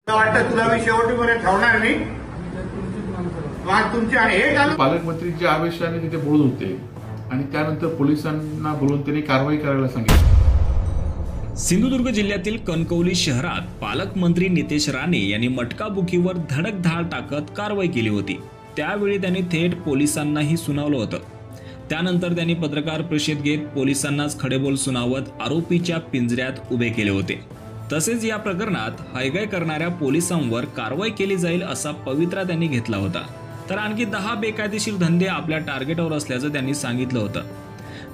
वाटतं तुला मी शेवटीपर्यंत ठेवणार नाही. तुमचे आणि हे चालू पालकमंत्रीच्या आवेशाने तिथे बोलत होते आणि त्यानंतर पोलिसांना बोलून त्यांनी कारवाई करायला सांगितलं. सिंधुदुर्ग जिल्ह्यातील कणकवली शहरात पालकमंत्री नितेश राणे यांनी मटकाबुकीवर धडकधाळ टाकत कारवाई केली होती. त्यावेळी त्यांनी थेट पोलिसांनाही सुनावलं होतं. त्यानंतर त्यांनी पत्रकार परिषद घेत पोलिसांनाच खडेबोल सुनावत आरोपीच्या पिंजऱ्यात उभे केले होते. तसेच या प्रकरणात हयगय करणाऱ्या पोलिसांवर कारवाई केली जाईल असा पवित्रा त्यांनी घेतला होता. तर आणखी 10 बेकायदेशीर धंदे आपल्या टार्गेटवर असल्याचं त्यांनी सांगितलं होतं.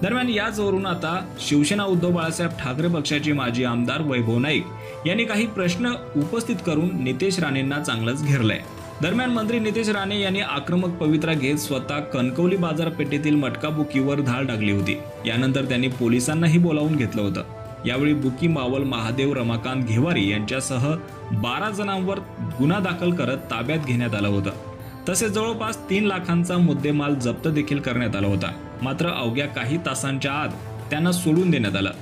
दरम्यान याचवरून आता शिवसेना उद्धव बाळासाहेब ठाकरे पक्षाचे माजी आमदार वैभव नाईक यांनी काही प्रश्न उपस्थित करून नितेश राणेंना चांगलंच घेरलंय. दरम्यान मंत्री नितेश राणे यांनी आक्रमक पवित्रा घेत स्वतः कणकवली बाजारपेठेतील मटकाबुकीवर धाड टाकली होती. यानंतर त्यांनी पोलिसांनाही बोलावून घेतलं होतं. यावेळी बुकी मावल महादेव रमाकांत घेवारी यांच्यासह 12 जणांवर गुन्हा दाखल करत ताब्यात घेण्यात आलं होतं. तसेच जवळपास 3 लाखांचा मुद्देमाल जप्त देखील करण्यात आला होता. मात्र अवघ्या काही तासांच्या आत त्यांना सोडून देण्यात आलं.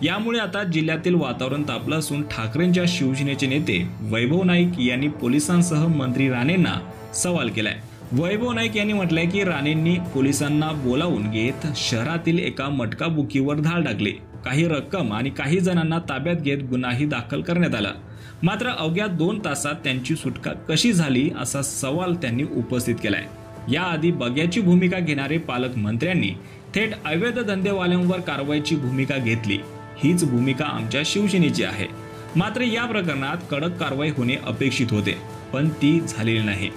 यामुळे आता जिल्ह्यातील वातावरण तापलं असून ठाकरेंच्या शिवसेनेचे नेते वैभव नाईक यांनी पोलिसांसह मंत्री राणेंना सवाल केलाय. वैभव नाईक यांनी म्हटलंय की राणेंनी पोलिसांना बोलावून घेत शहरातील एका मटकाबुकीवर धाड टाकली. काही रक्कम आणि काही जणांना ताब्यात घेत गुन्हाही दाखल करण्यात आला. मात्र अवघ्या 2 तासात त्यांची सुटका कशी झाली असा सवाल त्यांनी उपस्थित केलाय. याआधी बग्याची भूमिका घेणारे पालकमंत्र्यांनी थेट अवैध धंदेवाल्यांवर कारवाईची भूमिका घेतली. हीच भूमिका आमच्या शिवसेनेची आहे. मात्र या प्रकरणात कडक कारवाई होणे अपेक्षित होते, पण ती झालेली नाही.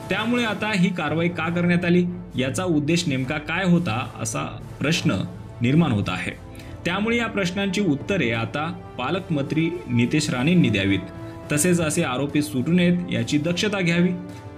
त्यामुळे आता ही कारवाई का करण्यात आली, याचा उद्देश नेमका काय होता असा प्रश्न निर्माण होत आहे. त्यामुळे या प्रश्नांची उत्तरे आता पालकमंत्री नितेश राणेंनी द्यावीत. तसेच असे आरोपी सुटू नयेत याची दक्षता घ्यावी.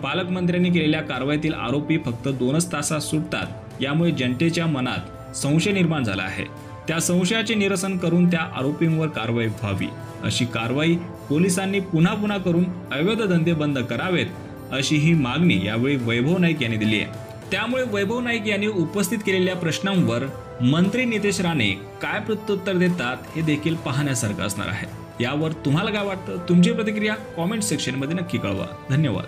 पालकमंत्र्यांनी केलेल्या कारवाईतील आरोपी फक्त 2च तासात सुटतात. यामुळे जनतेच्या मनात संशय निर्माण झाला आहे. त्या संशयाचे निरसन करून त्या आरोपींवर कारवाई व्हावी. अशी कारवाई पोलिसांनी पुन्हा करून अवैध धंदे बंद करावेत, अशी ही मागणी यावेळी वैभव नाईक यांनी दिली आहे. त्यामुळे वैभव नाईक यांनी उपस्थित केलेल्या प्रश्नांवर मंत्री नितेश राणे काय प्रत्युत्तर देतात हे देखील पाहण्यासारखं असणार आहे. यावर तुम्हाला काय वाटतं? तुमची प्रतिक्रिया कॉमेंट सेक्शनमध्ये नक्की कळवा. धन्यवाद.